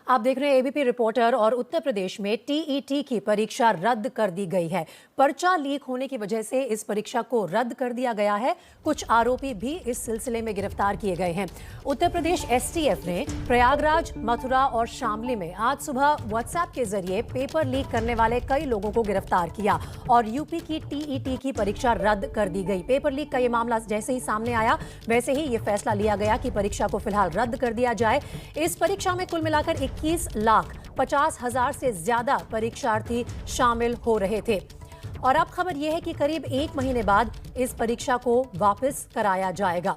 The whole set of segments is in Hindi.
आप देख रहे हैं एबीपी रिपोर्टर। और उत्तर प्रदेश में टीईटी की परीक्षा रद्द कर दी गई है। पर्चा लीक होने की वजह से इस परीक्षा को रद्द कर दिया गया है। कुछ आरोपी भी इस सिलसिले में गिरफ्तार किए गए हैं। उत्तर प्रदेश एसटीएफ ने प्रयागराज, मथुरा और शामली में आज सुबह व्हाट्सएप के जरिए पेपर लीक करने वाले कई लोगों को गिरफ्तार किया और यूपी की टीईटी की परीक्षा रद्द कर दी गई। पेपर लीक का ये मामला जैसे ही सामने आया वैसे ही ये फैसला लिया गया कि परीक्षा को फिलहाल रद्द कर दिया जाए। इस परीक्षा में कुल मिलाकर 21,50,000 से ज्यादा परीक्षार्थी शामिल हो रहे थे। और अब खबर यह है कि करीब 1 महीने बाद इस परीक्षा को वापस कराया जाएगा।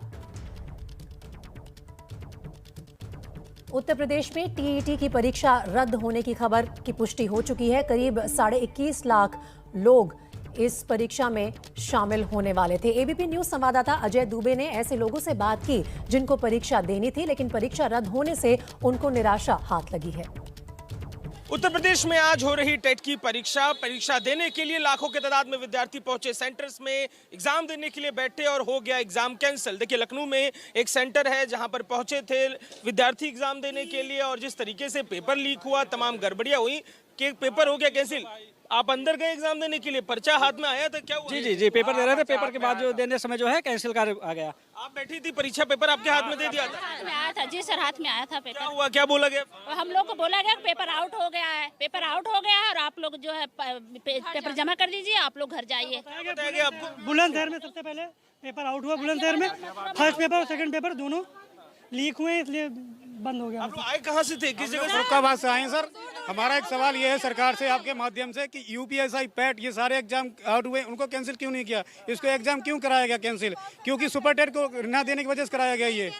उत्तर प्रदेश में टीईटी की परीक्षा रद्द होने की खबर की पुष्टि हो चुकी है। करीब 21.5 लाख लोग इस परीक्षा में शामिल होने वाले थे। एबीपी न्यूज संवाददाता अजय दुबे ने ऐसे लोगों से बात की जिनको परीक्षा देनी थी, लेकिन परीक्षा रद्द होने से उनको निराशा हाथ लगी है। उत्तर प्रदेश में आज हो रही टेट की परीक्षा देने के लिए लाखों के तादाद में विद्यार्थी पहुंचे सेंटर्स में, एग्जाम देने के लिए बैठे और हो गया एग्जाम कैंसिल। देखिए, लखनऊ में एक सेंटर है जहां पर पहुंचे थे विद्यार्थी एग्जाम देने के लिए और जिस तरीके से पेपर लीक हुआ, तमाम गड़बड़ियां हुई कि पेपर हो गया कैंसिल। आप अंदर गए एग्जाम देने के लिए, पर्चा हाथ में आया था, क्या हुआ? जी, पेपर दे रहे थे। पेपर के बाद जो देने समय जो है कैंसिल कर आ गया। आप बैठी थी, परीक्षा पेपर आपके हाथ में दे दिया था? हाथ में आया था जी सर, हाथ में आया था पेपर। क्या हुआ, क्या बोला गया? हम लोग को बोला गया पेपर आउट हो गया है, पेपर आउट हो गया है और आप लोग जो है पेपर जमा कर दीजिए, आप लोग घर जाइए। बताया गया आपको? बुलंदशहर में सबसे पहले पेपर आउट हुआ। बुलंदशहर में फर्स्ट पेपर और सेकंड पेपर दोनों लीक हुए, इसलिए बंद हो गया। आप आए कहाँ से थे, किस जगह से? फरुखाबाद से आए सर। हमारा एक सवाल ये है सरकार से आपके माध्यम से कि यूपीएससी, पैट ये सारे एग्जाम आउट हुए, उनको कैंसिल क्यों नहीं किया? इसको एग्जाम क्यों कराया गया कैंसिल? क्योंकि सुपर टेट को ना देने की वजह से कराया गया। ये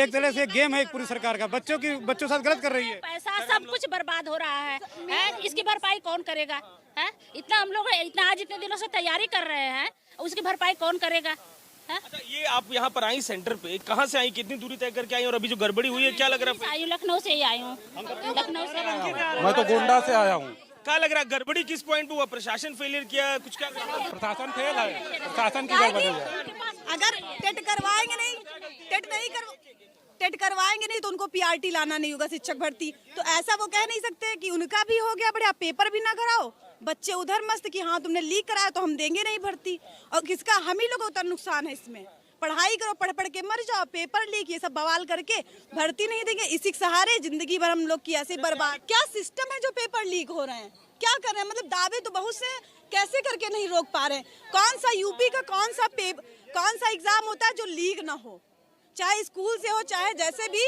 एक तरह से गेम है पूरी सरकार का, बच्चों साथ गलत कर रही है। पैसा सब कुछ बर्बाद हो रहा है, इसकी भरपाई कौन करेगा? इतना हम लोग आज इतने दिनों से तैयारी कर रहे हैं, उसकी भरपाई कौन करेगा? अच्छा, ये आप यहाँ पर आई सेंटर पे, कहाँ से आई, कितनी दूरी तय करके आई और अभी जो गड़बड़ी हुई है क्या लग रहा है? लखनऊ से ही आई हूँ। लखनऊ से मैं तो गोंडा से आया हूँ। क्या लग रहा है, गड़बड़ी किस पॉइंट पे हुआ? प्रशासन फेलियर किया कुछ? क्या प्रशासन फेल है, प्रशासन की गड़बड़ी है। अगर टेट करवाएंगे नहीं, टेट करवाएंगे नहीं तो उनको पीआरटी लाना नहीं होगा, शिक्षक भर्ती। तो ऐसा वो कह नहीं सकते कि उनका भी हो गया बढ़िया, पेपर भी ना कराओ, बच्चे उधर मस्त कि हाँ तुमने लीक कराया तो हम देंगे नहीं भर्ती। और किसका, हम ही लोगों का नुकसान है इसमें। पढ़ाई करो, पढ़ पढ़ के मर जाओ, पेपर लीक ये सब बवाल करके भर्ती नहीं देंगे। इसी के सहारे जिंदगी भर हम लोग की ऐसे बर्बाद। क्या सिस्टम है जो पेपर लीक हो रहे हैं? क्या कर रहे हैं? मतलब दावे तो बहुत से, कैसे करके नहीं रोक पा रहे हैं? कौन सा यूपी का कौन सा एग्जाम होता है जो लीक ना हो? चाहे स्कूल से हो, चाहे जैसे भी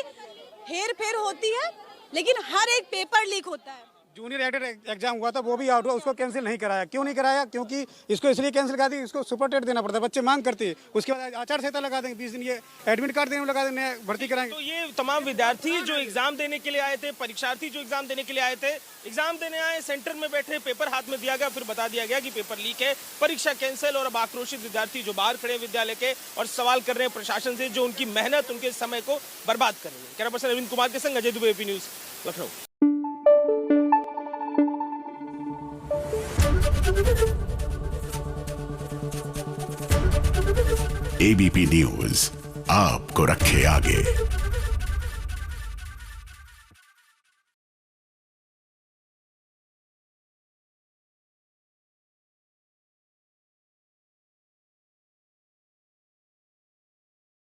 हेर फेर होती है, लेकिन हर एक पेपर लीक होता है। जूनियर एडिटर एग्जाम हुआ था, वो भी आउट हुआ, उसको कैंसिल नहीं कराया। क्यों नहीं कराया? क्योंकि इसको इसलिए कैंसिल करा दी, इसको सुपर टेट देना पड़ता है, बच्चे मांग करते हैं। उसके बाद आचार संहिता लगा देंगे, 20 दिन ये एडमिट कार्ड देने में लगा देंगे, भर्ती कराएंगे। तो ये तमाम विद्यार्थी जो एग्जाम देने के लिए आए थे, परीक्षार्थी जो एग्जाम देने के लिए आए थे, एग्जाम देने आए, सेंटर में बैठे, पेपर हाथ में दिया गया, फिर बता दिया गया कि पेपर लीक है, परीक्षा कैंसिल। और अब आक्रोशित विद्यार्थी जो बाहर खड़े विद्यालय के और सवाल कर रहे हैं प्रशासन से, जो उनकी मेहनत, उनके समय को बर्बाद कर रहे हैं। कैमरा पर्सन अरविंद कुमार के संग Ajay Dubey, ABP news, Lucknow. ABP news आपको रखे आगे।